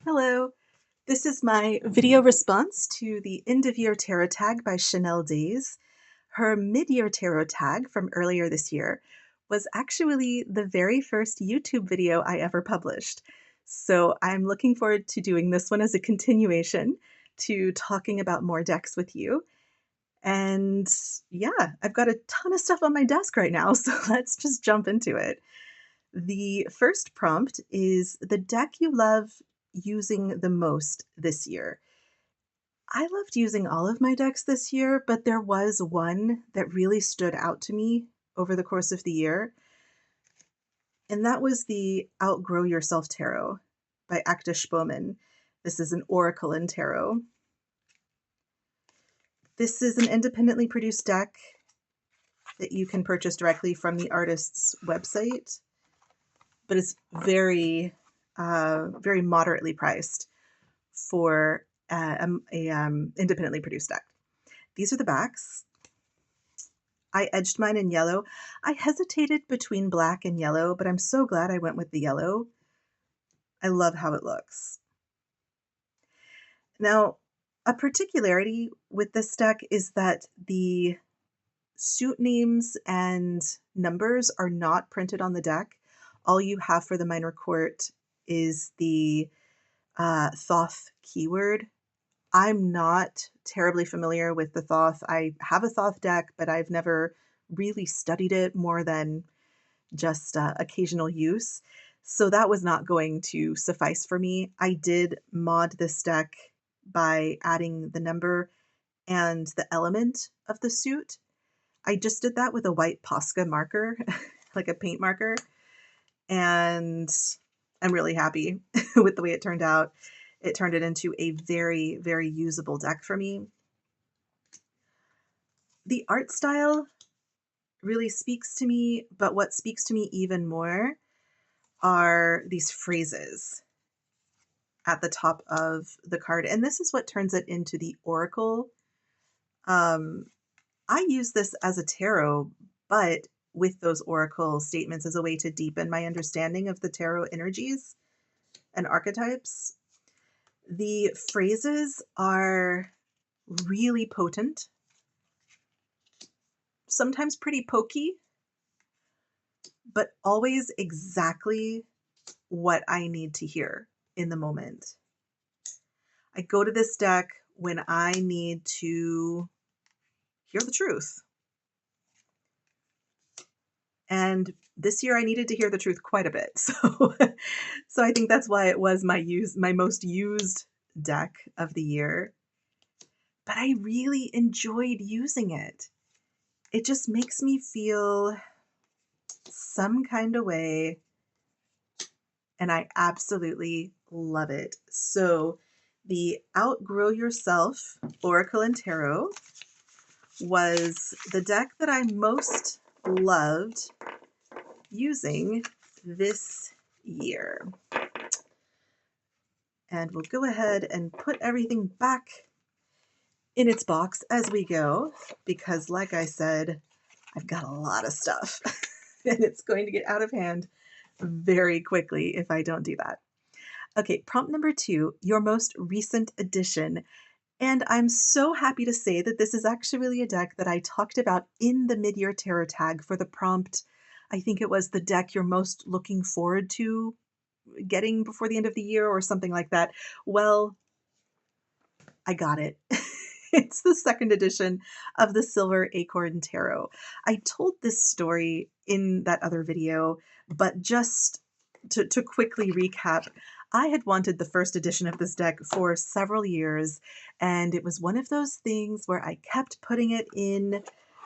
Hello, this is my video response to the End of Year Tarot tag by Chanel Days. Her mid-year tarot tag from earlier this year was actually the very first YouTube video I ever published. So I'm looking forward to doing this one as a continuation to talking about more decks with you. And yeah, I've got a ton of stuff on my desk right now, so let's just jump into it. The first prompt is the deck you love using the most this year. I loved using all of my decks this year, but there was one that really stood out to me over the course of the year, and that was the Outgrow Yourself Tarot by Akta Spoman. This is an oracle in tarot. This is an independently produced deck that you can purchase directly from the artist's website, but it's very moderately priced for independently produced deck. These are the backs. I edged mine in yellow. I hesitated between black and yellow, but I'm so glad I went with the yellow. I love how it looks. Now, a particularity with this deck is that the suit names and numbers are not printed on the deck. All you have for the minor court is the Thoth keyword. I'm not terribly familiar with the Thoth. I have a Thoth deck, but I've never really studied it more than just occasional use. So that was not going to suffice for me. I did mod this deck by adding the number and the element of the suit. I just did that with a white Posca marker, like a paint marker, and I'm really happy with the way it turned out. It turned it into a very, very usable deck for me. The art style really speaks to me, but what speaks to me even more are these phrases at the top of the card. And this is what turns it into the oracle. I use this as a tarot, but with those oracle statements as a way to deepen my understanding of the tarot energies and archetypes. The phrases are really potent, sometimes pretty pokey, but always exactly what I need to hear in the moment. I go to this deck when I need to hear the truth. And this year I needed to hear the truth quite a bit. So I think that's why it was my most used deck of the year. But I really enjoyed using it. It just makes me feel some kind of way, and I absolutely love it. So the Outgrow Yourself Oracle and Tarot was the deck that I most loved using this year. And we'll go ahead and put everything back in its box as we go, because like I said, I've got a lot of stuff and it's going to get out of hand very quickly if I don't do that. Okay, prompt number 2, your most recent addition. And I'm so happy to say that this is actually a deck that I talked about in the mid-year tarot tag for the prompt. I think it was the deck you're most looking forward to getting before the end of the year or something like that. Well, I got it. It's the second edition of the Silver Acorn Tarot. I told this story in that other video, but just to quickly recap, I had wanted the first edition of this deck for several years, and it was one of those things where I kept putting it in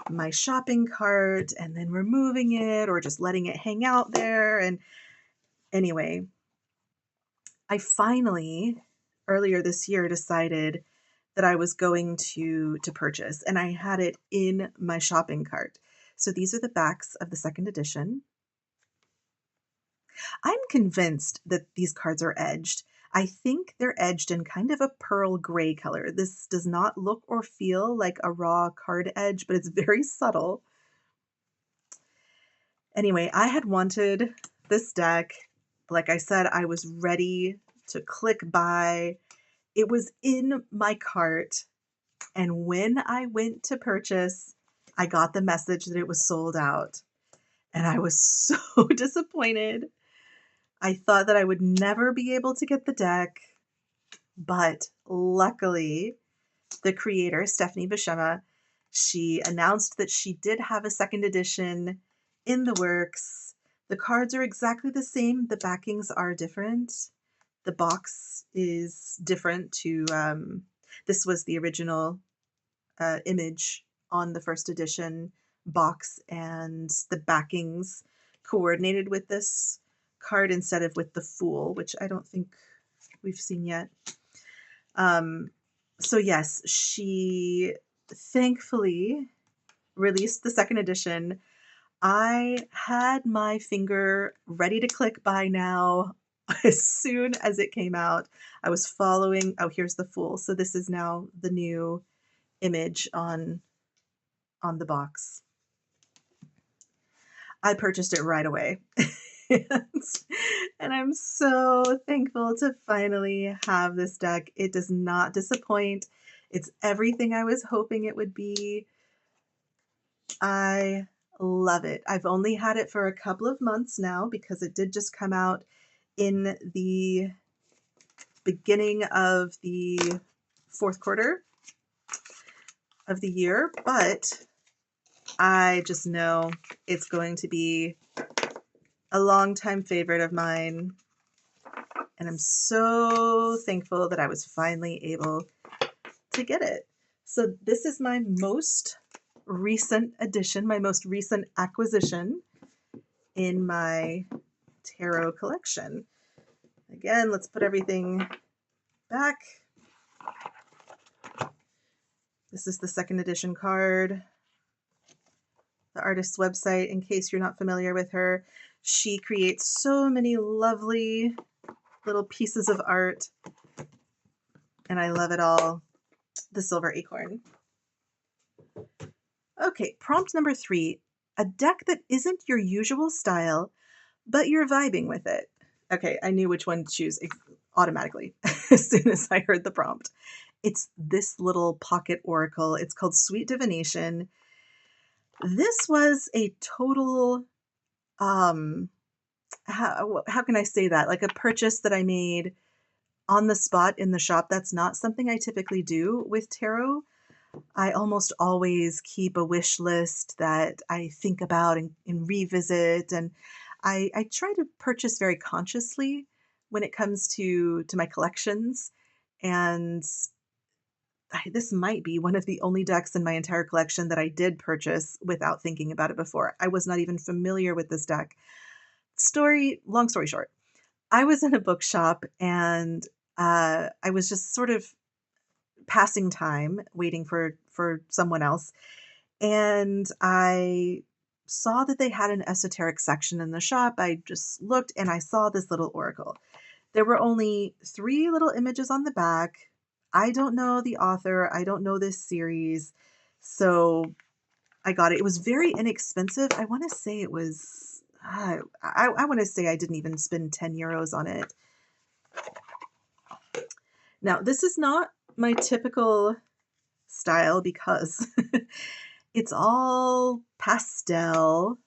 my shopping cart and then removing it or just letting it hang out there. And anyway, I finally, earlier this year, decided that I was going to purchase, and I had it in my shopping cart. So these are the backs of the second edition. I'm convinced that these cards are edged. I think they're edged in kind of a pearl gray color. This does not look or feel like a raw card edge, but it's very subtle. Anyway, I had wanted this deck. Like I said, I was ready to click buy. It was in my cart, and when I went to purchase, I got the message that it was sold out, and I was so disappointed. I thought that I would never be able to get the deck, but luckily, the creator, Stephanie Bishema, she announced that she did have a second edition in the works. The cards are exactly the same. The backings are different. The box is different to, this was the original image on the first edition box, and the backings coordinated with this card instead of with the Fool, which I don't think we've seen yet. So yes, she thankfully released the second edition. I had my finger ready to click buy now as soon as it came out. I was following, oh, here's the Fool. So this is now the new image on the box. I purchased it right away. And I'm so thankful to finally have this deck. It does not disappoint. It's everything I was hoping it would be. I love it. I've only had it for a couple of months now because it did just come out in the beginning of the fourth quarter of the year, but I just know it's going to be a longtime favorite of mine, and I'm so thankful that I was finally able to get it. So this is my most recent addition, my most recent acquisition in my tarot collection. Again, let's put everything back. This is the second edition card. The artist's website, in case you're not familiar with her. She creates so many lovely little pieces of art, and I love it all. The Silver Acorn. Okay, prompt number 3. A deck that isn't your usual style, but you're vibing with it. Okay, I knew which one to choose automatically as soon as I heard the prompt. It's this little pocket oracle. It's called Sweet Divination. This was a total, how can I say that? Like a purchase that I made on the spot in the shop. That's not something I typically do with tarot. I almost always keep a wish list that I think about and revisit, and I try to purchase very consciously when it comes to my collections. And this might be one of the only decks in my entire collection that I did purchase without thinking about it before. I was not even familiar with this deck. Long story short, I was in a bookshop, and I was just sort of passing time waiting for someone else, and I saw that they had an esoteric section in the shop. I just looked and I saw this little oracle. There were only 3 little images on the back. I don't know the author. I don't know this series. So I got it. It was very inexpensive. I want to say it was, I want to say I didn't even spend 10 euros on it. Now, this is not my typical style because it's all pastel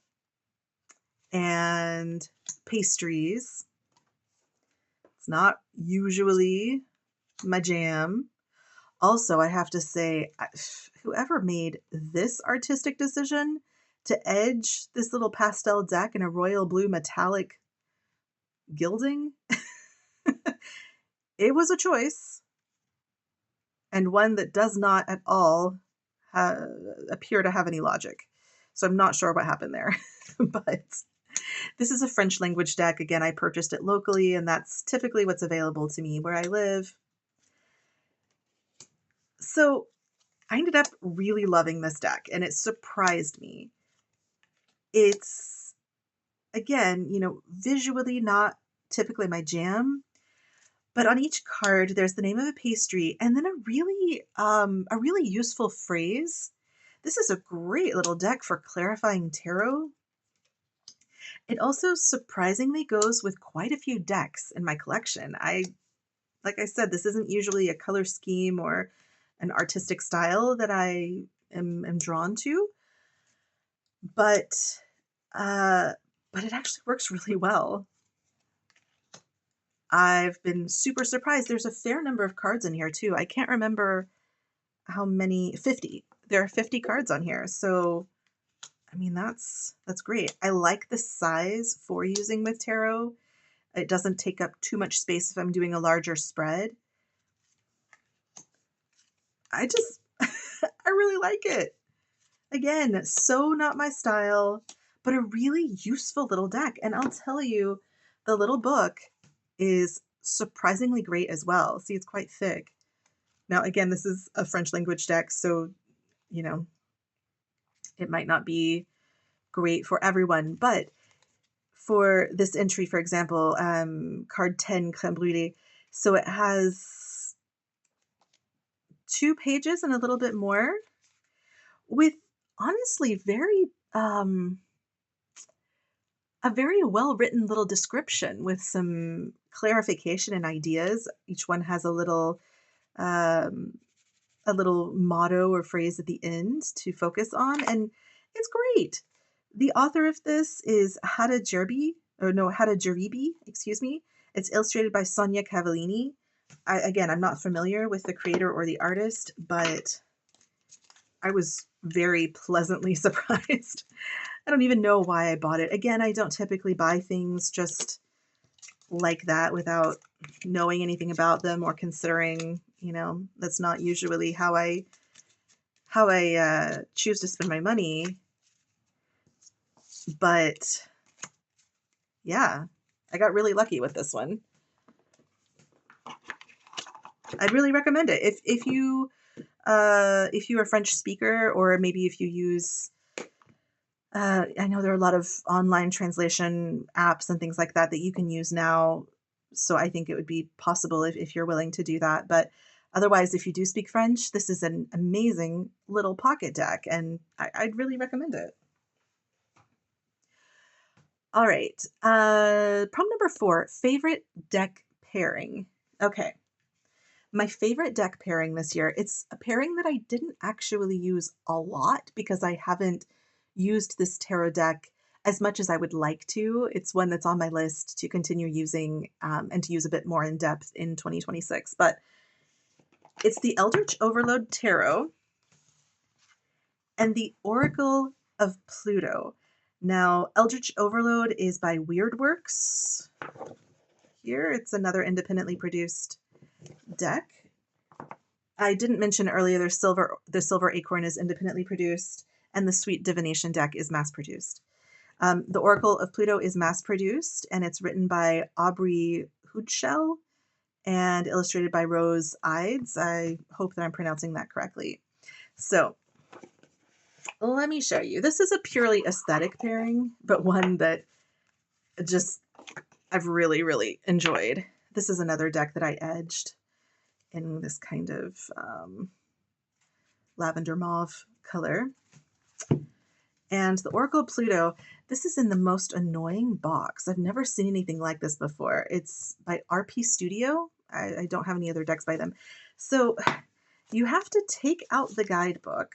and pastries. It's not usually my jam. Also, I have to say, whoever made this artistic decision to edge this little pastel deck in a royal blue metallic gilding, it was a choice, and one that does not at all appear to have any logic. So I'm not sure what happened there. But this is a French language deck. Again, I purchased it locally, and that's typically what's available to me where I live. So I ended up really loving this deck, and it surprised me. It's, again, visually not typically my jam, but on each card there's the name of a pastry and then a really useful phrase. This is a great little deck for clarifying tarot. It also surprisingly goes with quite a few decks in my collection. I Like I said, this isn't usually a color scheme or an artistic style that I am drawn to, but uh, but it actually works really well. I've been super surprised. There's a fair number of cards in here too. I can't remember how many. 50. There are 50 cards on here. So, I mean, that's great. I like the size for using with tarot. It doesn't take up too much space if I'm doing a larger spread. I just I really like it. Again, so not my style, but a really useful little deck. And I'll tell you, the little book is surprisingly great as well. See, it's quite thick. Now, again, this is a French language deck, so, you know, it might not be great for everyone. But for this entry, for example, card 10, Crème Brûlée, so it has 2 pages and a little bit more with honestly a very well written little description with some clarification and ideas. Each one has um, a little motto or phrase at the end to focus on, and it's great. The author of this is Hada Jeribi, excuse me. It's illustrated by Sonia Cavallini. Again, I'm not familiar with the creator or the artist, but I was very pleasantly surprised. I don't even know why I bought it. Again, I don't typically buy things just like that without knowing anything about them or considering, that's not usually how I choose to spend my money. But yeah, I got really lucky with this one. I'd really recommend it if you're a French speaker, or maybe if you use. I know there are a lot of online translation apps and things like that that you can use now. So I think it would be possible if you're willing to do that. But otherwise, if you do speak French, this is an amazing little pocket deck, and I'd really recommend it. All right. Problem number 4, favorite deck pairing. Okay. My favorite deck pairing this year, it's a pairing that I didn't actually use a lot because I haven't used this tarot deck as much as I would like to. It's one that's on my list to continue using and to use a bit more in depth in 2026. But it's the Eldritch Overload Tarot and the Oracle of Pluto. Now, Eldritch Overload is by Weirdworks. Here, it's another independently produced deck. I didn't mention earlier the Silver Acorn is independently produced, and the Sweet Divination deck is mass-produced. The Oracle of Pluto is mass-produced, and it's written by Aubrey Hoodshell and illustrated by Rose Ides. I hope that I'm pronouncing that correctly. So let me show you. This is a purely aesthetic pairing, but one that I've really, really enjoyed. This is another deck that I edged in this kind of lavender mauve color. And the Oracle of Pluto, this is in the most annoying box. I've never seen anything like this before. It's by RP Studio. I don't have any other decks by them. So you have to take out the guidebook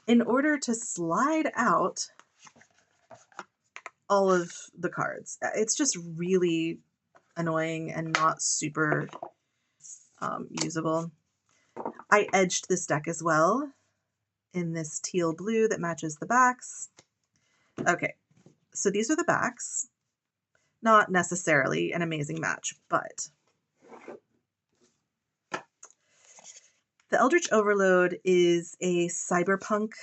in order to slide out all of the cards. It's just really annoying and not super usable. I edged this deck as well in this teal blue that matches the backs. Okay, so these are the backs. Not necessarily an amazing match, but the Eldritch Overload is a cyberpunk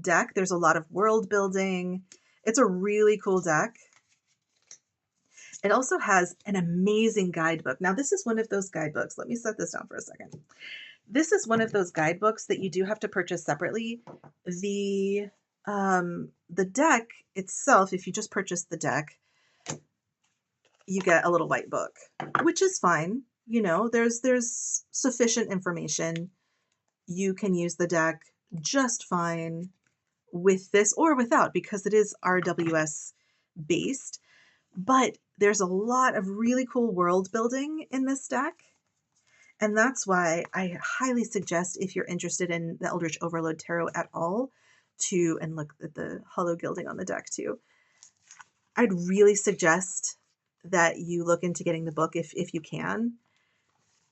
deck. There's a lot of world building. It's a really cool deck. It also has an amazing guidebook. Now, this is one of those guidebooks. Let me set this down for a second. This is one of those guidebooks that you do have to purchase separately. The deck itself, if you just purchase the deck, you get a little white book, which is fine. There's sufficient information. You can use the deck just fine with this or without, because it is RWS based. But There's a lot of really cool world building in this deck. And that's why I highly suggest, if you're interested in the Eldritch Overload Tarot at all, and look at the hollow gilding on the deck too, I'd really suggest that you look into getting the book if you can.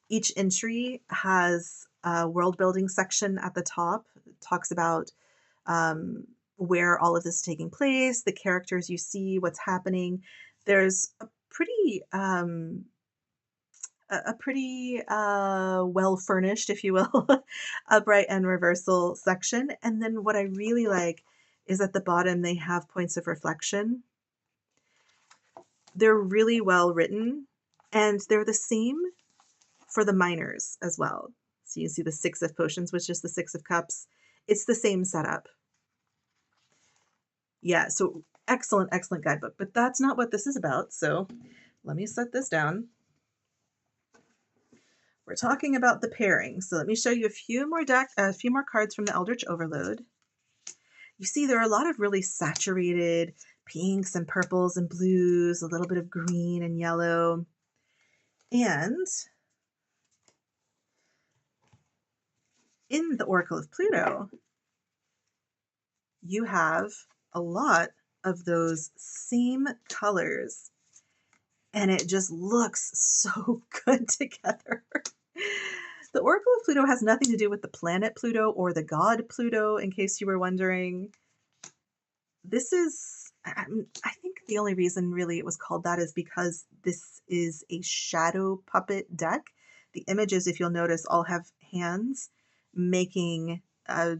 Each entry has a world building section at the top. It talks about where all of this is taking place, the characters you see, what's happening. There's a pretty well furnished, if you will, upright and reversal section. And then what I really like is at the bottom they have points of reflection. They're really well written, and they're the same for the minors as well. So you see the 6 of Potions, which is the 6 of Cups. It's the same setup. Yeah, so excellent, excellent guidebook. But that's not what this is about. So let me set this down. We're talking about the pairing. So let me show you a few more cards from the Eldritch Overload. You see there are a lot of really saturated pinks and purples and blues, a little bit of green and yellow. And in the Oracle of Pluto, you have a lot of those same colors, and it just looks so good together. The Oracle of Pluto has nothing to do with the planet Pluto or the god Pluto, in case you were wondering. This is, I think the only reason really it was called that is because this is a shadow puppet deck. The images, if you'll notice, all have hands making a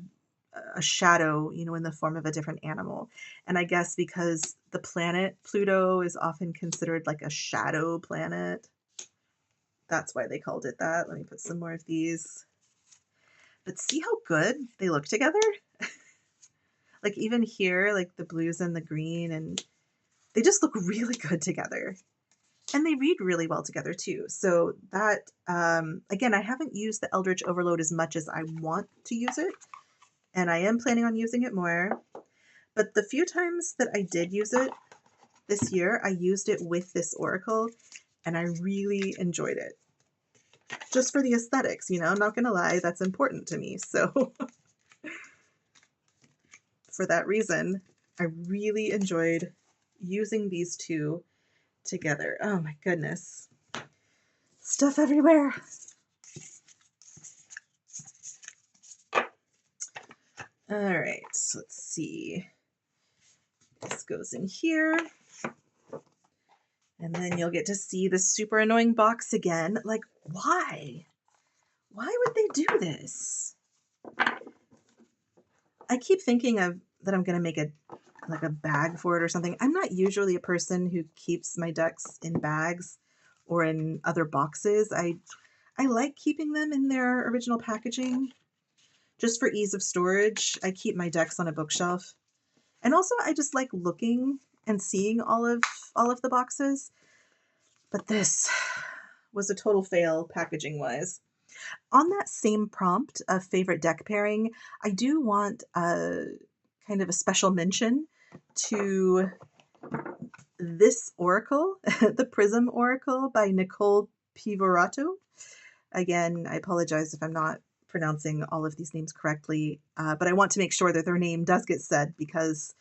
shadow, in the form of a different animal. And I guess because the planet Pluto is often considered like a shadow planet, that's why they called it that. Let me put some more of these. But see how good they look together? Like even here, like the blues and the green, and they just look really good together. And they read really well together too. So that, again, I haven't used the Eldritch Overload as much as I want to use it. And I am planning on using it more. But the few times that I did use it this year, I used it with this Oracle, and I really enjoyed it. Just for the aesthetics, I'm not going to lie, that's important to me. So for that reason, I really enjoyed using these two together. Oh my goodness. Stuff everywhere. All right, so let's see. This goes in here. And then you'll get to see the super annoying box again. Like, why? Why would they do this? I keep thinking that I'm going to make a bag for it or something. I'm not usually a person who keeps my decks in bags or in other boxes. I like keeping them in their original packaging just for ease of storage. I keep my decks on a bookshelf. And also I just like looking and seeing all of the boxes. But this was a total fail packaging wise. On that same prompt of favorite deck pairing, I do want a kind of a special mention to this Oracle, the Prism Oracle by Nicole Pivorato. Again, I apologize if I'm not pronouncing all of these names correctly, but I want to make sure that their name does get said because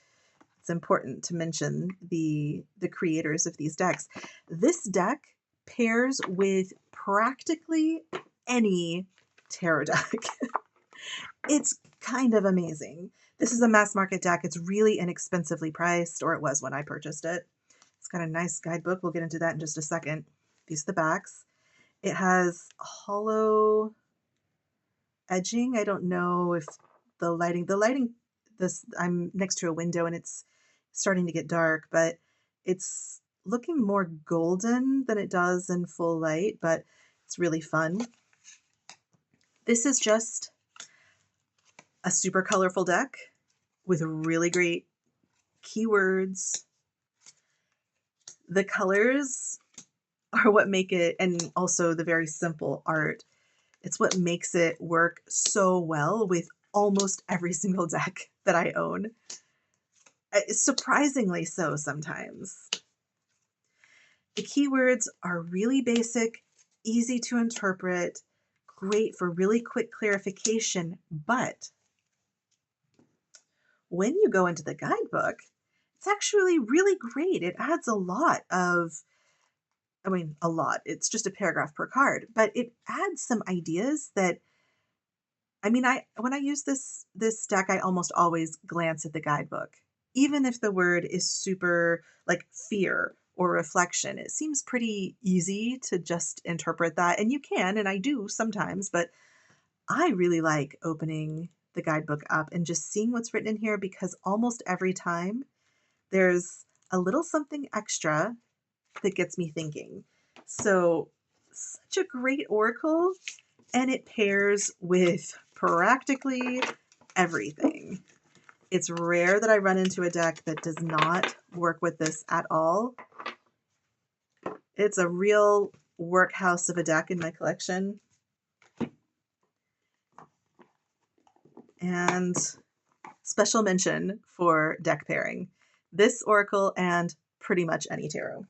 it's important to mention the creators of these decks. This deck pairs with practically any tarot deck. It's kind of amazing. This is a mass market deck. It's really inexpensively priced, or it was when I purchased it. It's got a nice guidebook. We'll get into that in just a second. These are the backs. It has hollow edging. I don't know if the lighting, I'm next to a window and it's starting to get dark, but it's looking more golden than it does in full light, but it's really fun. This is just a super colorful deck with really great keywords. The colors are what make it, and also the very simple art, it's what makes it work so well with almost every single deck that I own. Surprisingly so sometimes. The keywords are really basic, easy to interpret, great for really quick clarification, but when you go into the guidebook, it's actually really great. It adds a lot of, I mean, a lot. It's just a paragraph per card, but it adds some ideas that, I mean, I when I use this deck, I almost always glance at the guidebook. Even if the word is super like fear or reflection, it seems pretty easy to just interpret that. And you can, and I do sometimes, but I really like opening the guidebook up and just seeing what's written in here because almost every time there's a little something extra that gets me thinking. So, such a great oracle, and it pairs with practically everything. It's rare that I run into a deck that does not work with this at all. It's a real workhouse of a deck in my collection. And special mention for deck pairing. This oracle and pretty much any tarot.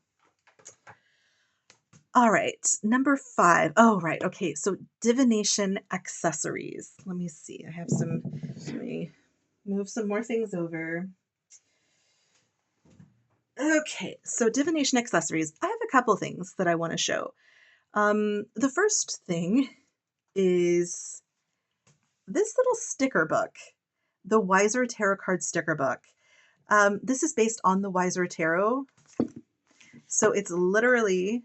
All right, number 5. Oh, right. Okay, so divination accessories. Let me see. I have some, let me move some more things over. Okay, so divination accessories. I have a couple things that I want to show. The first thing is this little sticker book, the Wiser Tarot Card Sticker Book. This is based on the Wiser Tarot. So it's literally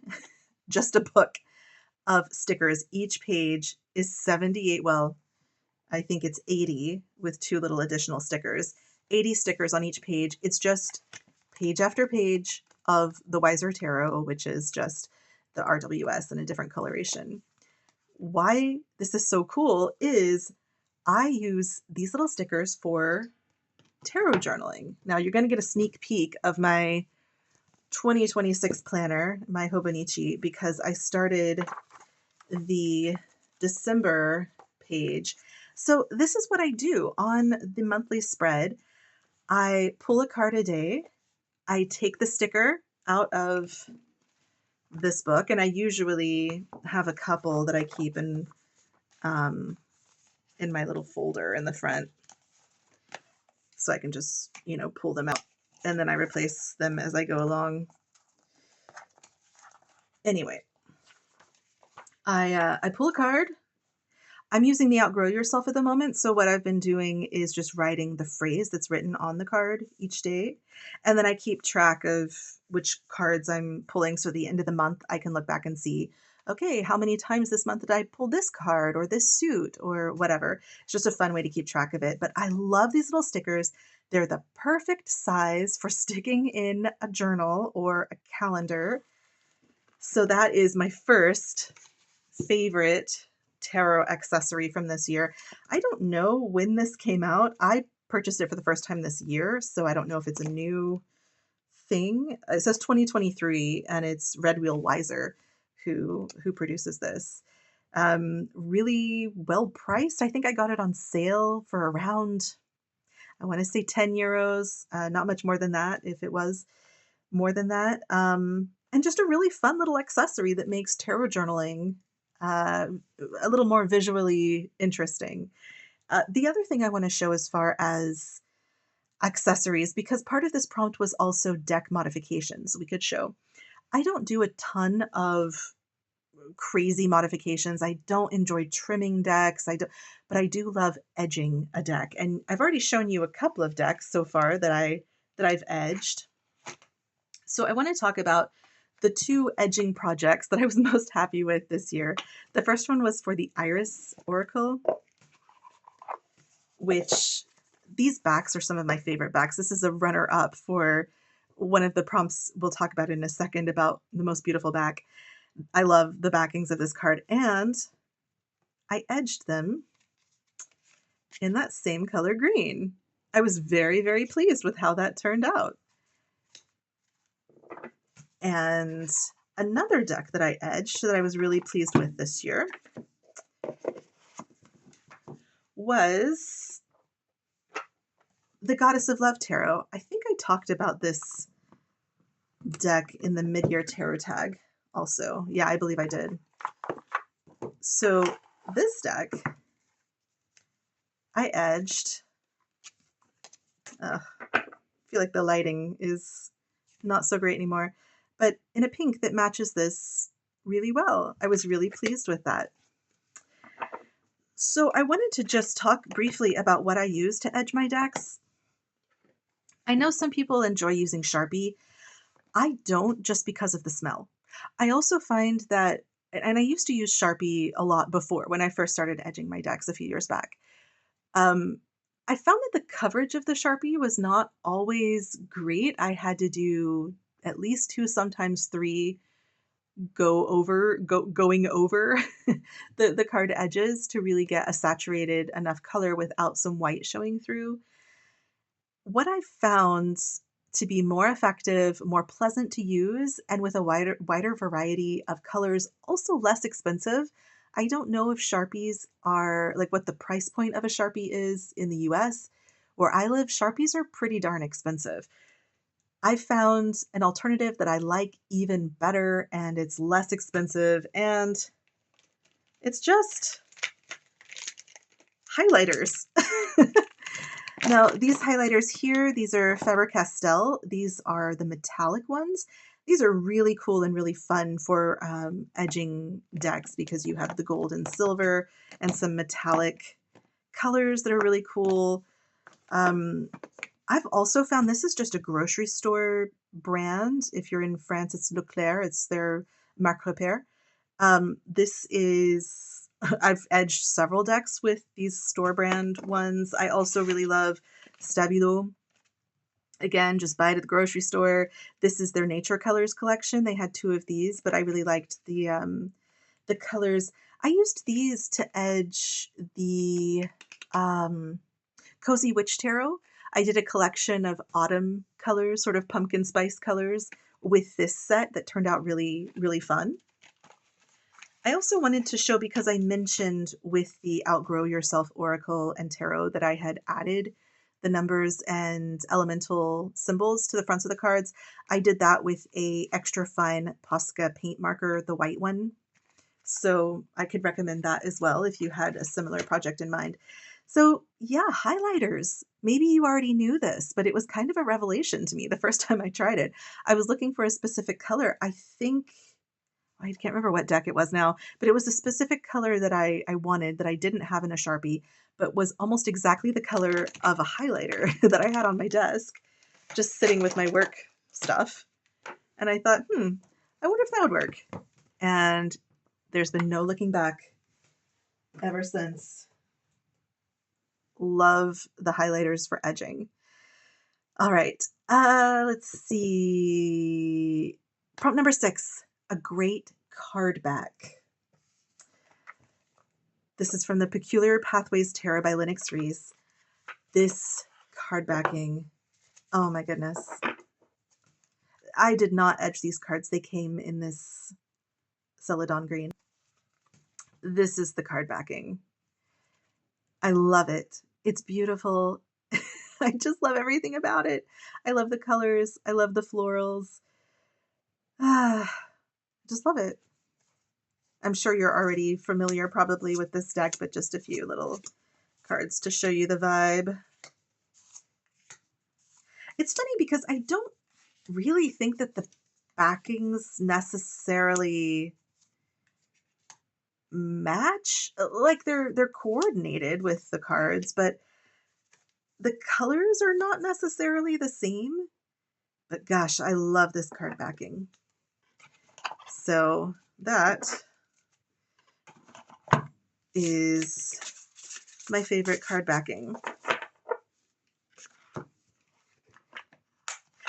just a book of stickers. Each page is 78, well, I think it's 80 with 2 little additional stickers. 80 stickers on each page. It's just page after page of the Wiser Tarot, which is just the RWS in a different coloration. Why this is so cool is I use these little stickers for tarot journaling. Now you're going to get a sneak peek of my 2026 planner, my Hobonichi, because I started the December page. So this is what I do on the monthly spread. I pull a card a day. I take the sticker out of this book, and I usually have a couple that I keep in my little folder in the front, so I can just, pull them out, and then I replace them as I go along. Anyway, I pull a card. I'm using the Outgrow Yourself at the moment, so what I've been doing is just writing the phrase that's written on the card each day, and then I keep track of which cards I'm pulling, so at the end of the month I can look back and see, okay, how many times this month did I pull this card or this suit or whatever. It's just a fun way to keep track of it, but I love these little stickers. They're the perfect size for sticking in a journal or a calendar. So that is my first favorite tarot accessory from this year. I don't know when this came out. I purchased it for the first time this year, so I don't know if it's a new thing. It says 2023, and it's Red Wheel Wiser who produces this. Really well priced. I think I got it on sale for around, I want to say 10 euros, not much more than that if it was more than that. And just a really fun little accessory that makes tarot journaling uh, a little more visually interesting. The other thing I want to show as far as accessories, because part of this prompt was also deck modifications we could show. I don't do a ton of crazy modifications. I don't enjoy trimming decks. But I do love edging a deck. And I've already shown you a couple of decks so far that I've edged. So I want to talk about the 2 edging projects that I was most happy with this year. The first one was for the Iris Oracle, which these backs are some of my favorite backs. This is a runner-up for one of the prompts we'll talk about in a second about the most beautiful back. I love the backings of this card, and I edged them in that same color green. I was very, very pleased with how that turned out. And another deck that I edged that I was really pleased with this year was the Goddess of Love Tarot. I think I talked about this deck in the mid-year tarot tag also. Yeah, I believe I did. So this deck, I edged. I feel like the lighting is not so great anymore, but in a pink that matches this really well. I was really pleased with that. So I wanted to just talk briefly about what I use to edge my decks. I know some people enjoy using Sharpie. I don't, just because of the smell. I also find that, and I used to use Sharpie a lot before when I first started edging my decks a few years back. Um, I found that the coverage of the Sharpie was not always great. I had to do at least 2, sometimes 3 going over the card edges to really get a saturated enough color without some white showing through. What I've found to be more effective, more pleasant to use, and with a wider variety of colors, also less expensive. I don't know if Sharpies are like what the price point of a Sharpie is in the US. Where I live, Sharpies are pretty darn expensive. I found an alternative that I like even better, and it's less expensive, and it's just highlighters. Now, these highlighters here, these are Faber-Castell. These are the metallic ones. These are really cool and really fun for edging decks because you have the gold and silver and some metallic colors that are really cool. I've also found this is just a grocery store brand. If you're in France, it's Leclerc. It's their Marque Repère. This is, I've edged several decks with these store brand ones. I also really love Stabilo. Again, just buy it at the grocery store. This is their Nature Colors collection. They had 2 of these, but I really liked the colors. I used these to edge the Cozy Witch Tarot. I did a collection of autumn colors, sort of pumpkin spice colors, with this set that turned out really, really fun. I also wanted to show, because I mentioned with the Outgrow Yourself Oracle and Tarot that I had added the numbers and elemental symbols to the fronts of the cards. I did that with a extra fine Posca paint marker, the white one. So I could recommend that as well if you had a similar project in mind. So yeah, highlighters. Maybe you already knew this, but it was kind of a revelation to me the first time I tried it. I was looking for a specific color. I can't remember what deck it was now, but it was a specific color that I wanted that I didn't have in a Sharpie, but was almost exactly the color of a highlighter that I had on my desk, just sitting with my work stuff. And I thought, I wonder if that would work. And there's been no looking back ever since. Love the highlighters for edging. All right, let's see. Prompt number 6, a great card back. This is from the Peculiar Pathways Tarot by Lennox Reese. This card backing, oh my goodness. I did not edge these cards. They came in this Celadon green. This is the card backing. I love it. It's beautiful. I just love everything about it. I love the colors. I love the florals. Just love it. I'm sure you're already familiar probably with this deck, but just a few little cards to show you the vibe. It's funny because I don't really think that the backings necessarily match. Like they're coordinated with the cards, but the colors are not necessarily the same. But gosh, I love this card backing. So that is my favorite card backing.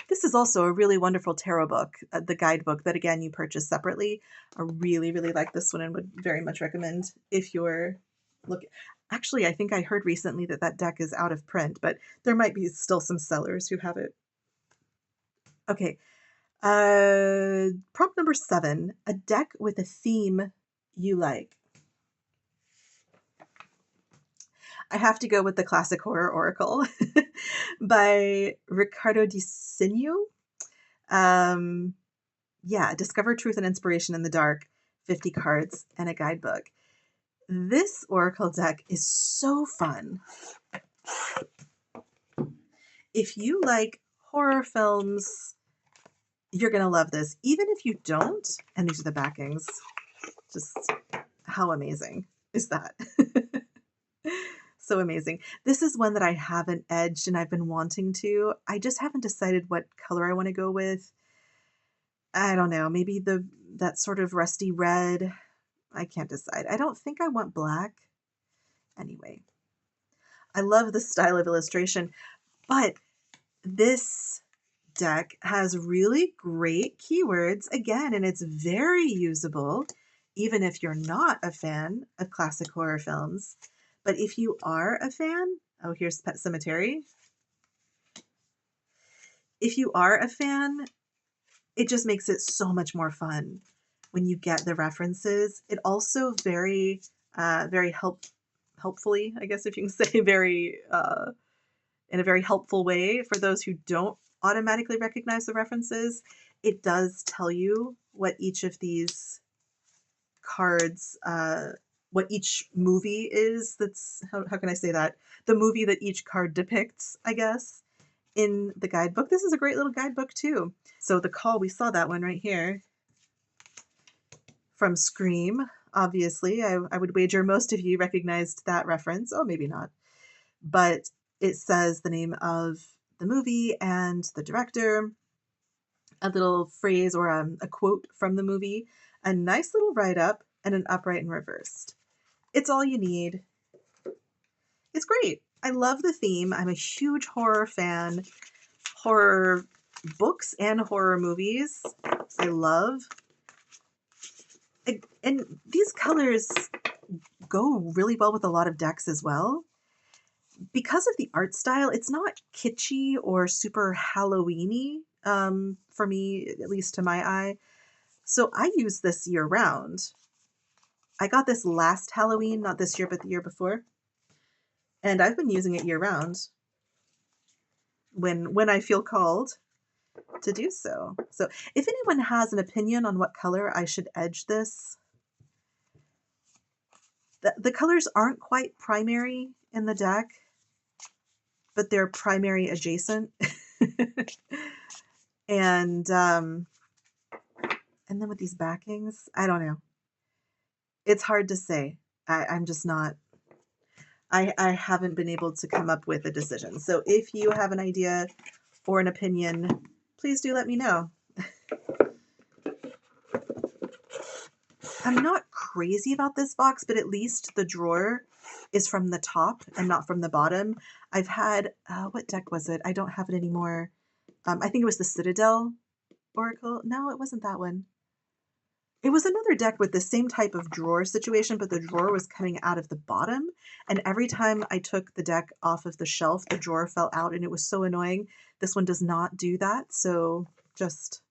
This is also a really wonderful tarot book, the guidebook that, again, you purchase separately. I really, really like this one and would very much recommend if you're looking. Actually, I think I heard recently that that deck is out of print, but there might be still some sellers who have it. Okay. Prompt number 7, a deck with a theme you like. I have to go with the Classic Horror Oracle by Riccardo Di Signo. Um, yeah, Discover Truth and Inspiration in the Dark, 50 cards, and a guidebook. This oracle deck is so fun. If you like horror films, you're going to love this. Even if you don't, and these are the backings, just how amazing is that? So amazing. This is one that I haven't edged and I've been wanting to. I just haven't decided what color I want to go with. I don't know, maybe that sort of rusty red. I can't decide. I don't think I want black. Anyway, I love the style of illustration, but this deck has really great keywords again, and it's very usable, even if you're not a fan of classic horror films. But if you are a fan, oh, here's Pet Cemetery. If you are a fan, it just makes it so much more fun when you get the references. It also very helpfully, I guess if you can say, in a very helpful way for those who don't automatically recognize the references. It does tell you what each of these cards, what each movie is. That's how can I say that? The movie that each card depicts, I guess, in the guidebook. This is a great little guidebook too. So the call, we saw that one right here from Scream. Obviously, I would wager most of you recognized that reference. Oh, maybe not. But it says the name of the movie and the director, a little phrase or a quote from the movie, a nice little write-up, and an upright and reversed. It's all you need. It's great. I love the theme. I'm a huge horror fan. Horror books and horror movies I love. And these colors go really well with a lot of decks as well. Because of the art style, it's not kitschy or super Halloween-y, for me, at least to my eye. So I use this year round. I got this last Halloween, not this year, but the year before. And I've been using it year round when I feel called to do so. So if anyone has an opinion on what color I should edge this, the colors aren't quite primary in the deck, but they're primary adjacent. And then with these backings, I don't know. It's hard to say. I'm just not, I haven't been able to come up with a decision. So if you have an idea or an opinion, please do let me know. I'm not crazy about this box, but at least the drawer is from the top and not from the bottom. I've had, what deck was it? I don't have it anymore. I think it was the Citadel Oracle. No, it wasn't that one. It was another deck with the same type of drawer situation, but the drawer was coming out of the bottom. And every time I took the deck off of the shelf, the drawer fell out and it was so annoying. This one does not do that. So just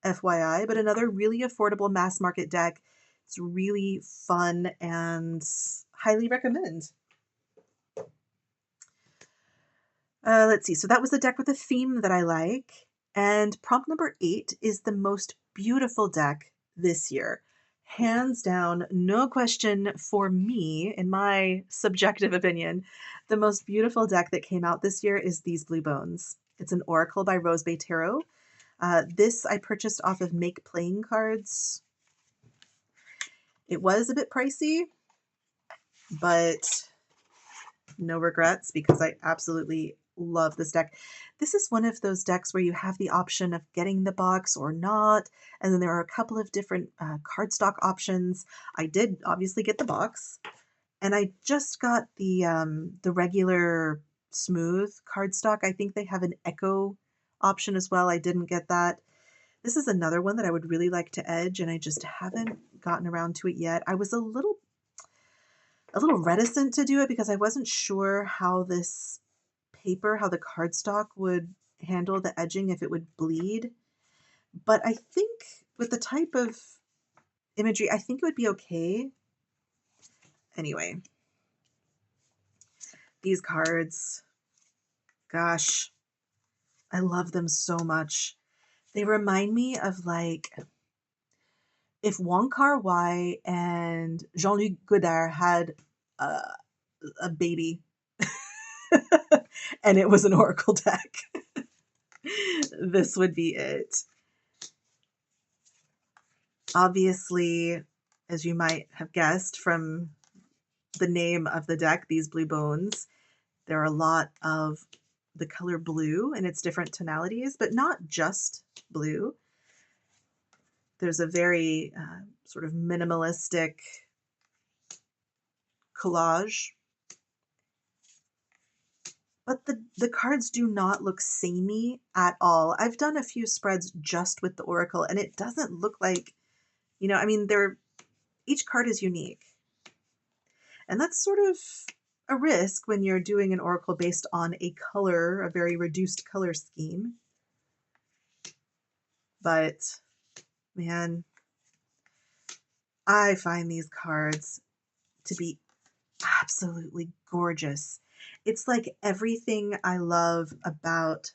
FYI, but another really affordable mass market deck. It's really fun and highly recommend. Let's see. So that was the deck with a theme that I like. And prompt number 8 is the most beautiful deck this year. Hands down, no question for me, in my subjective opinion, the most beautiful deck that came out this year is these Blue Bones. It's an Oracle by Rose Bay Tarot. This I purchased off of Make Playing Cards. It was a bit pricey, but no regrets because I absolutely love this deck. This is one of those decks where you have the option of getting the box or not, and then there are a couple of different cardstock options. I did obviously get the box, and I just got the regular smooth cardstock. I think they have an echo option as well. I didn't get that. This is another one that I would really like to edge, and I just haven't gotten around to it yet. I was a little reticent to do it because I wasn't sure how this paper, how the cardstock would handle the edging, if it would bleed. But I think with the type of imagery, I think it would be okay. Anyway, these cards, gosh, I love them so much. They remind me of like if Wong Kar-wai and Jean-Luc Godard had a, a baby and it was an oracle deck, this would be it. Obviously, as you might have guessed from the name of the deck, These Blue Bones, there are a lot of the color blue in its different tonalities, but not just blue. There's a very sort of minimalistic collage, but the cards do not look samey at all. I've done a few spreads just with the Oracle, and it doesn't look like, I mean, each card is unique. And that's sort of a risk when you're doing an Oracle based on a color, a very reduced color scheme. But man, I find these cards to be absolutely gorgeous. It's like everything I love about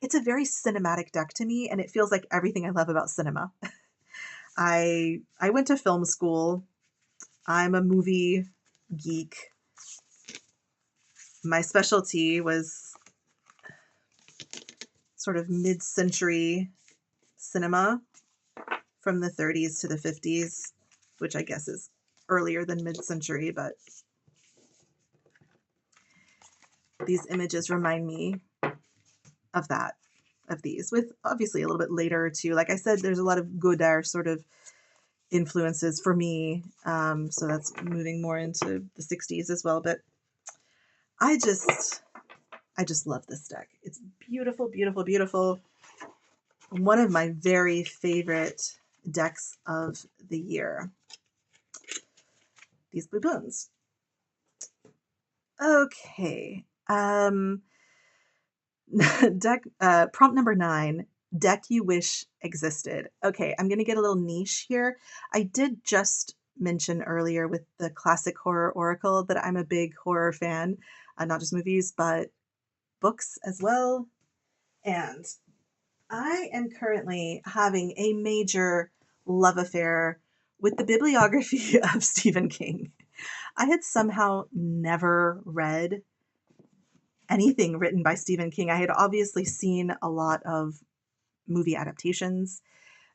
it's a very cinematic deck to me, and it feels like everything I love about cinema. I went to film school. I'm a movie geek. My specialty was sort of mid-century cinema from the 30s to the 50s, which I guess is earlier than mid-century, but these images remind me of that, of these, with obviously a little bit later too. Like I said, there's a lot of Godard sort of influences for me, so that's moving more into the 60s as well. But I just love this deck. It's beautiful, beautiful, beautiful. One of my very favorite decks of the year. These Blue Bones. Okay. Deck prompt number 9, deck you wish existed. Okay, I'm gonna get a little niche here. I did just mention earlier with the classic horror oracle that I'm a big horror fan, not just movies, but books as well. And I am currently having a major love affair with the bibliography of Stephen King. I had somehow never read anything written by Stephen King. I had obviously seen a lot of movie adaptations.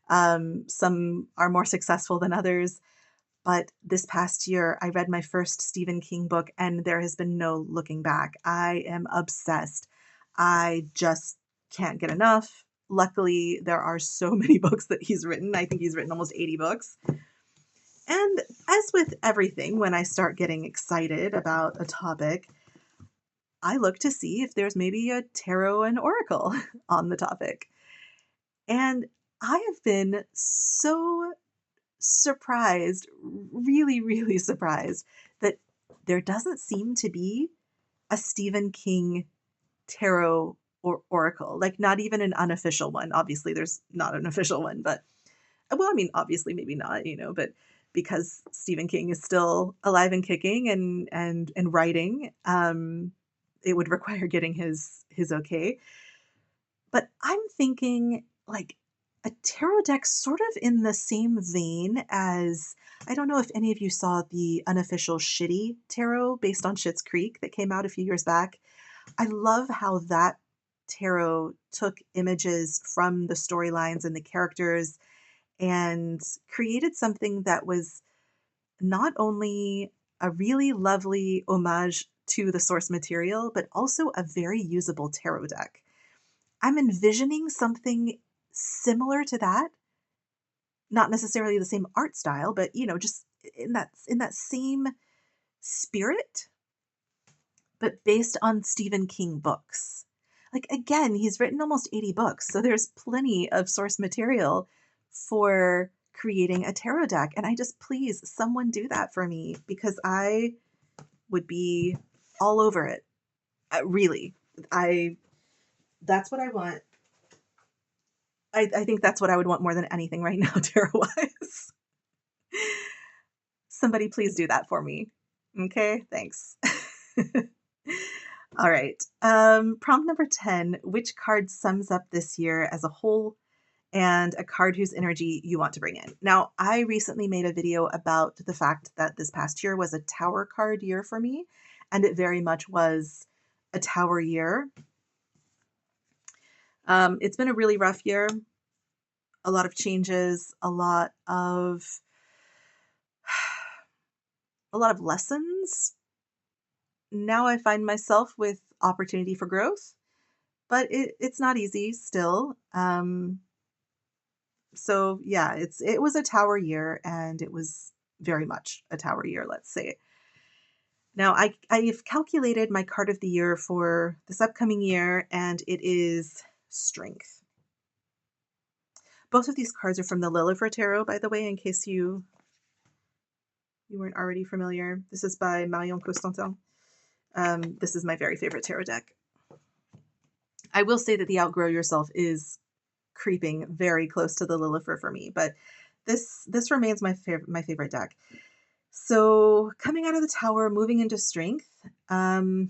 Some are more successful than others. But this past year, I read my first Stephen King book, and there has been no looking back. I am obsessed. I just can't get enough. Luckily, there are so many books that he's written. I think he's written almost 80 books. And as with everything, when I start getting excited about a topic, I look to see if there's maybe a tarot and oracle on the topic. And I have been so surprised, really, really surprised that there doesn't seem to be a Stephen King tarot or oracle, like not even an unofficial one. Obviously, there's not an official one, but well, I mean, obviously, maybe not, but because Stephen King is still alive and kicking and writing, it would require getting his okay. But I'm thinking like a tarot deck sort of in the same vein as I don't know if any of you saw the unofficial Shitty tarot based on Schitt's Creek that came out a few years back. I love how that tarot took images from the storylines and the characters and created something that was not only a really lovely homage to the source material, but also a very usable tarot deck. I'm envisioning something similar to that, not necessarily the same art style, but just in that same spirit, but based on Stephen King books. Like again, he's written almost 80 books, so there's plenty of source material for creating a tarot deck. And I just please someone do that for me because I would be all over it. Really. That's what I want. I think that's what I would want more than anything right now, tarot-wise. Somebody please do that for me. Okay, thanks. All right. Prompt number 10. Which card sums up this year as a whole and a card whose energy you want to bring in? Now, I recently made a video about the fact that this past year was a tower card year for me, and it very much was a tower year. It's been a really rough year, a lot of changes, a lot of lessons. Now I find myself with opportunity for growth, but it's not easy still. So yeah, it was a tower year, and it was very much a tower year, let's say. Now I've calculated my card of the year for this upcoming year, and it is strength. Both of these cards are from the Lillifer Tarot, by the way, in case you weren't already familiar. This is by Marion Costantin. This is my very favorite tarot deck. I will say that the Outgrow Yourself is creeping very close to the Lillifer for me, but this remains my favorite deck. So coming out of the tower, moving into strength, I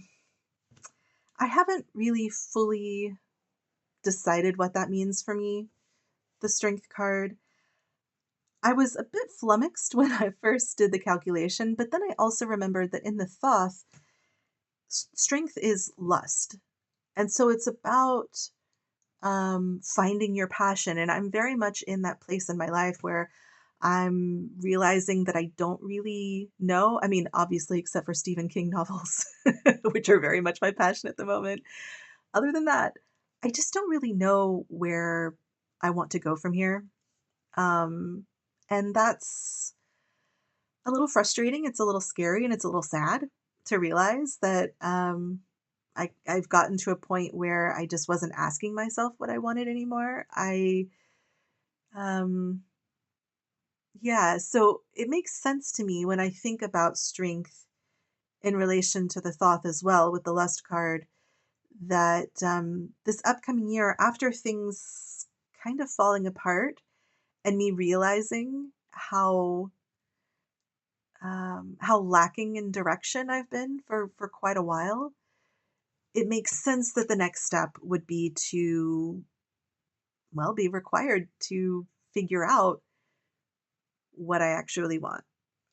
haven't really fully decided what that means for me, the strength card. I was a bit flummoxed when I first did the calculation, but then I also remembered that in the Thoth, strength is lust. And so it's about finding your passion. And I'm very much in that place in my life where I'm realizing that I don't really know. I mean, obviously, except for Stephen King novels, which are very much my passion at the moment. Other than that, I just don't really know where I want to go from here. Um, and that's a little frustrating. It's a little scary and it's a little sad to realize that I've gotten to a point where I just wasn't asking myself what I wanted anymore. Um, yeah, so it makes sense to me when I think about strength in relation to the Thoth as well with the Lust card that this upcoming year, after things kind of falling apart and me realizing how lacking in direction I've been for quite a while, it makes sense that the next step would be to, well, be required to figure out what I actually want.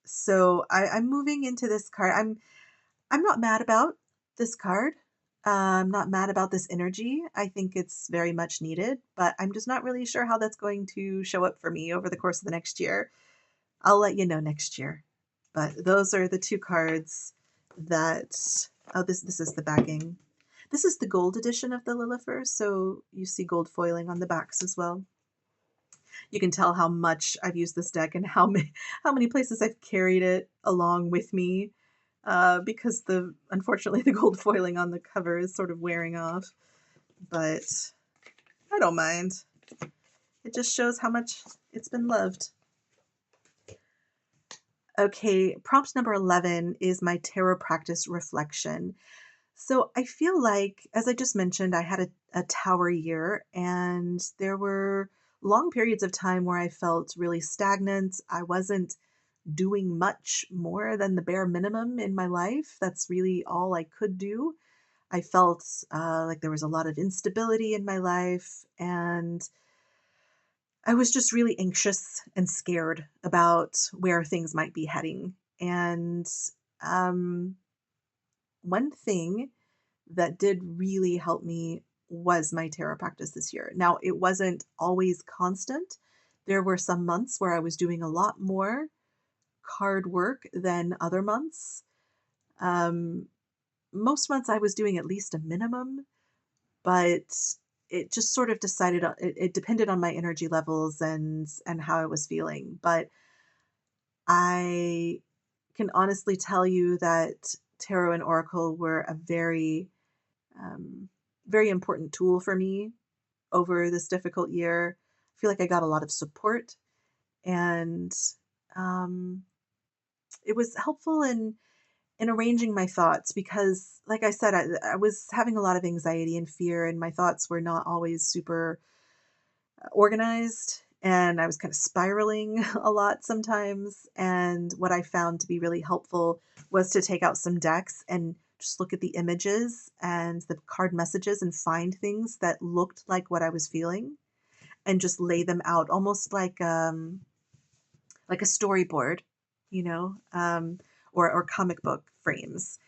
So I'm moving into this card. I'm not mad about this card. I'm not mad about this energy. I think it's very much needed, but I'm just not really sure how that's going to show up for me over the course of the next year. I'll let you know next year. But those are the two cards that, oh, this is the backing. This is the gold edition of the Lillifer, so you see gold foiling on the backs as well. You can tell how much I've used this deck and how many places I've carried it along with me, because unfortunately the gold foiling on the cover is sort of wearing off. But I don't mind. It just shows how much it's been loved. Okay, prompt number 11 is my tarot practice reflection. So I feel like, as I just mentioned, I had a tower year, and there were long periods of time where I felt really stagnant. I wasn't doing much more than the bare minimum in my life. That's really all I could do. I felt like there was a lot of instability in my life, and I was just really anxious and scared about where things might be heading. And um, one thing that did really help me was my tarot practice this year. Now, it wasn't always constant. There were some months where I was doing a lot more card work than other months. Um, Most months I was doing at least a minimum, but it just sort of decided on it depended on my energy levels and how I was feeling. But I can honestly tell you that tarot and oracle were a um, very important tool for me over this difficult year. I feel like I got a lot of support, and um, it was helpful in arranging my thoughts because, like I said, I was having a lot of anxiety and fear, and my thoughts were not always super organized. And I was kind of spiraling a lot sometimes. And what I found to be really helpful was to take out some decks and just look at the images and the card messages and find things that looked like what I was feeling and just lay them out almost like a storyboard, you know, or comic book frames,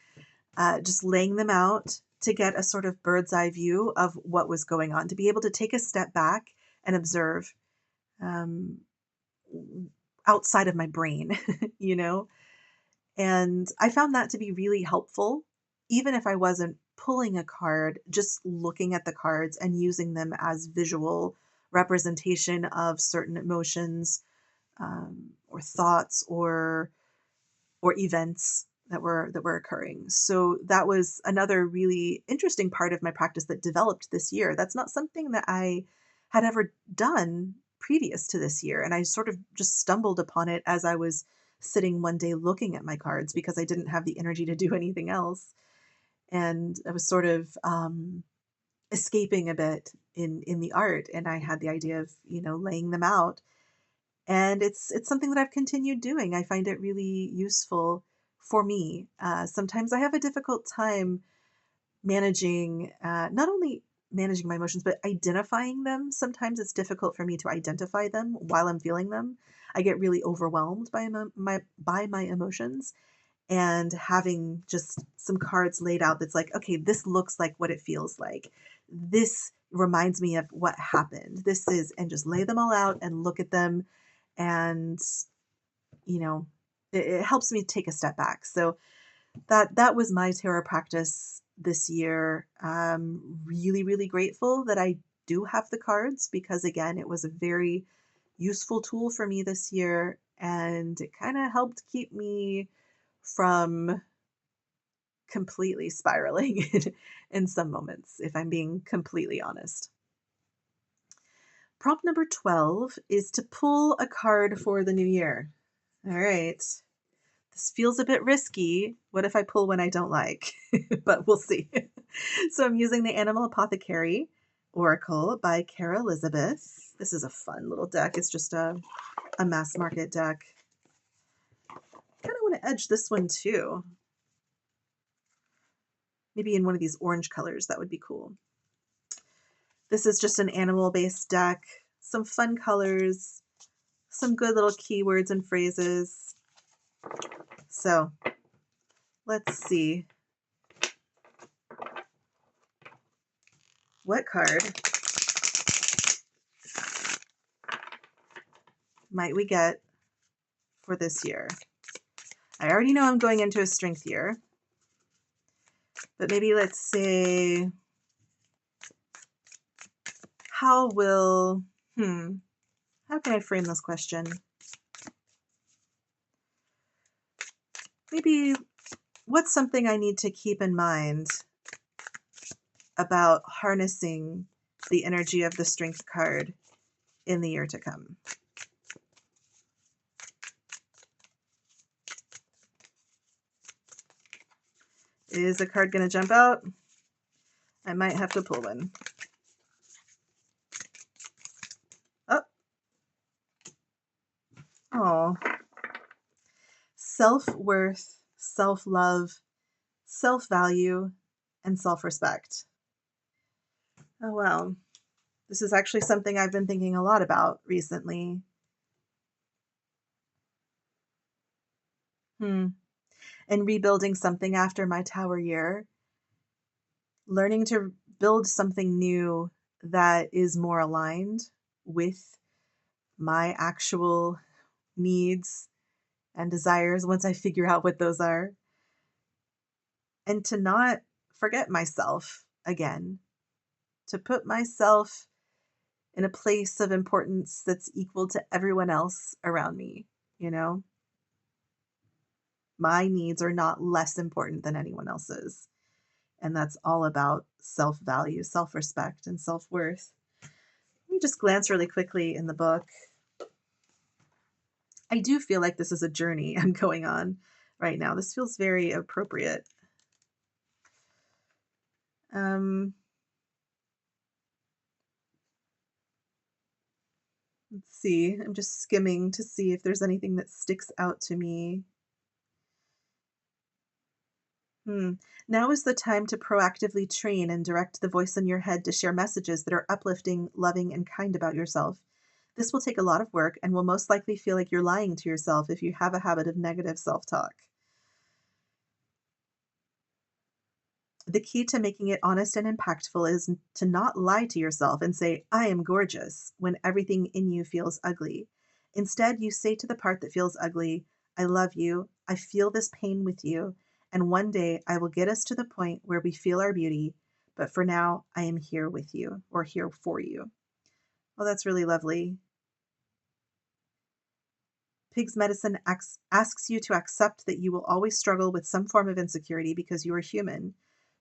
just laying them out to get a sort of bird's eye view of what was going on, to be able to take a step back and observe um, outside of my brain, you know? And I found that to be really helpful, even if I wasn't pulling a card, just looking at the cards and using them as visual representation of certain emotions, or thoughts, or events that were occurring. So that was another really interesting part of my practice that developed this year. That's not something that I had ever done previous to this year, and I sort of just stumbled upon it as I was sitting one day looking at my cards because I didn't have the energy to do anything else, and I was sort of escaping a bit in the art, and I had the idea of laying them out, and it's something that I've continued doing. I find it really useful for me. Sometimes I have a difficult time managing, not only managing my emotions, but identifying them. Sometimes it's difficult for me to identify them while I'm feeling them. I get really overwhelmed by my emotions, and having just some cards laid out that's like, okay, this looks like what it feels like. This reminds me of what happened. This is, and just lay them all out and look at them, and you know it helps me take a step back. So that was my tarot practice this year. Really, really grateful that I do have the cards, because again, it was a very useful tool for me this year, and it kind of helped keep me from completely spiraling in some moments, if I'm being completely honest. Prompt number 12 is to pull a card for the new year. All right. This feels a bit risky. What if I pull one I don't like? But we'll see. So I'm using the Animal Apothecary Oracle by Cara Elizabeth. This is a fun little deck. It's just a mass market deck. I kind of want to edge this one too. Maybe in one of these orange colors. That would be cool. This is just an animal-based deck. Some fun colors. Some good little keywords and phrases. So let's see. What card might we get for this year? I already know I'm going into a strength year, but maybe let's say, how can I frame this question? Maybe, what's something I need to keep in mind about harnessing the energy of the strength card in the year to come? Is a card going to jump out? I might have to pull one. Oh, self-worth, self-love, self-value, and self-respect. Oh, wow. This is actually something I've been thinking a lot about recently. And rebuilding something after my tower year, learning to build something new that is more aligned with my actual needs and desires once I figure out what those are, and to not forget myself again, to put myself in a place of importance that's equal to everyone else around me. You know, my needs are not less important than anyone else's. And that's all about self-value, self-respect, and self-worth. Let me just glance really quickly in the book. I do feel like this is a journey I'm going on right now. This feels very appropriate. Let's see. I'm just skimming to see if there's anything that sticks out to me. Hmm. Now is the time to proactively train and direct the voice in your head to share messages that are uplifting, loving, and kind about yourself. This will take a lot of work and will most likely feel like you're lying to yourself if you have a habit of negative self talk. The key to making it honest and impactful is to not lie to yourself and say, I am gorgeous, when everything in you feels ugly. Instead, you say to the part that feels ugly, I love you, I feel this pain with you, and one day I will get us to the point where we feel our beauty, but for now, I am here with you or here for you. Well, that's really lovely. Pig's medicine asks you to accept that you will always struggle with some form of insecurity because you are human.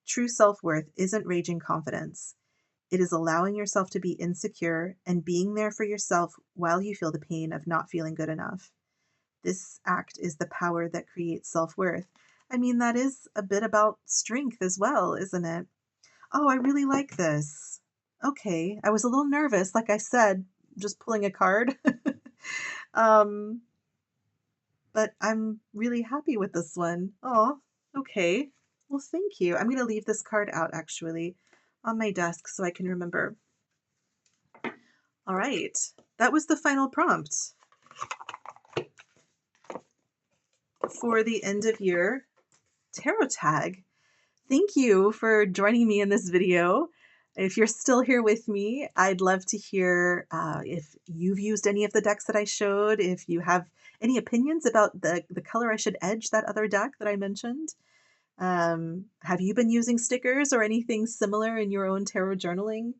True self worth isn't raging confidence. It is allowing yourself to be insecure and being there for yourself while you feel the pain of not feeling good enough. This act is the power that creates self worth. I mean, that is a bit about strength as well, isn't it? Oh, I really like this. Okay. I was a little nervous, like I said, just pulling a card. um, but I'm really happy with this one. Oh, okay. Well, thank you. I'm going to leave this card out actually on my desk so I can remember. All right. That was the final prompt for the end of year tarot tag. Thank you for joining me in this video. If you're still here with me, I'd love to hear if you've used any of the decks that I showed, if you have any opinions about the color I should edge that other deck that I mentioned. Have you been using stickers or anything similar in your own tarot journaling?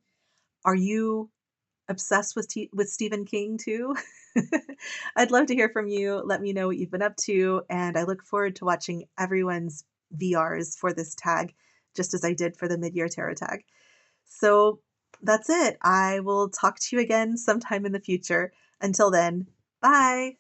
Are you obsessed with with Stephen King too? I'd love to hear from you. Let me know what you've been up to, and I look forward to watching everyone's VRs for this tag, just as I did for the mid-year tarot tag. So that's it. I will talk to you again sometime in the future. Until then, bye.